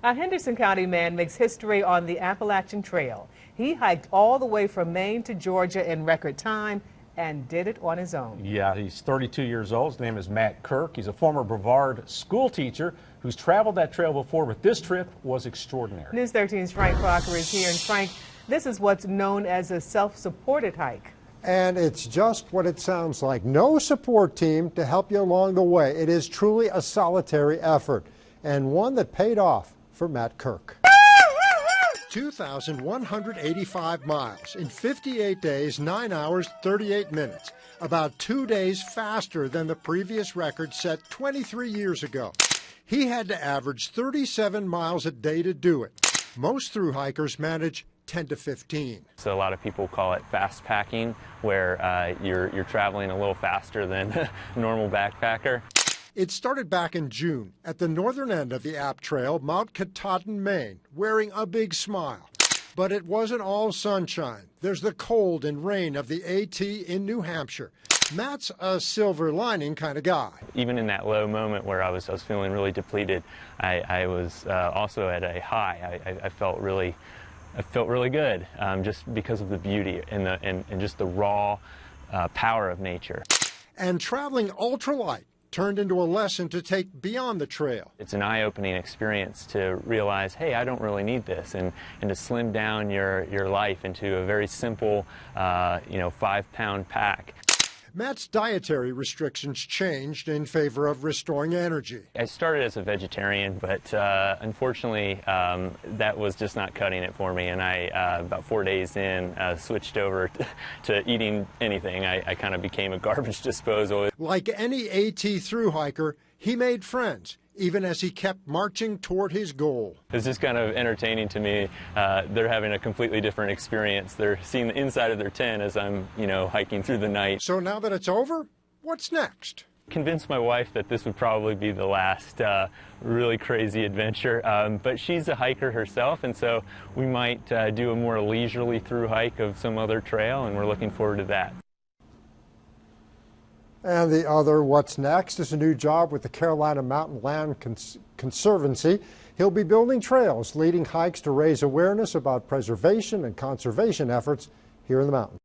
A Henderson County man makes history on the Appalachian Trail. He hiked all the way from Maine to Georgia in record time and did it on his own. Yeah, he's 32 years old. His name is Matt Kirk. He's a former Brevard school teacher who's traveled that trail before, but this trip was extraordinary. News 13's Frank Crocker is here. And Frank, this is what's known as a self-supported hike. And it's just what it sounds like. No support team to help you along the way. It is truly a solitary effort, and one that paid off for Matt Kirk. 2,185 miles in 58 days, 9 hours, 38 minutes. About 2 days faster than the previous record set 23 years ago. He had to average 37 miles a day to do it. Most through hikers manage 10 to 15. So a lot of people call it fastpacking, where you're traveling a little faster than a normal backpacker. It started back in June at the northern end of the App Trail, Mount Katahdin, Maine, wearing a big smile. But it wasn't all sunshine. There's the cold and rain of the AT in New Hampshire. Matt's a silver lining kind of guy. Even in that low moment where I was feeling really depleted, I was also at a high. I felt really good, just because of the beauty and just the raw power of nature. And traveling ultralight turned into a lesson to take beyond the trail. It's an eye-opening experience to realize, hey, I don't really need this, and to slim down your life into a very simple, 5-pound pack. Matt's dietary restrictions changed in favor of restoring energy. I started as a vegetarian, but unfortunately that was just not cutting it for me, and I, about 4 days in, switched over to eating anything. I kind of became a garbage disposal. Like any AT thru hiker, he made friends, even as he kept marching toward his goal. It's just kind of entertaining to me. They're having a completely different experience. They're seeing the inside of their tent as I'm, hiking through the night. So now that it's over, what's next? Convinced my wife that this would probably be the last really crazy adventure, but she's a hiker herself, and so we might do a more leisurely through hike of some other trail, and we're looking forward to that. And the other what's next is a new job with the Carolina Mountain Land Conservancy. He'll be building trails, leading hikes to raise awareness about preservation and conservation efforts here in the mountains.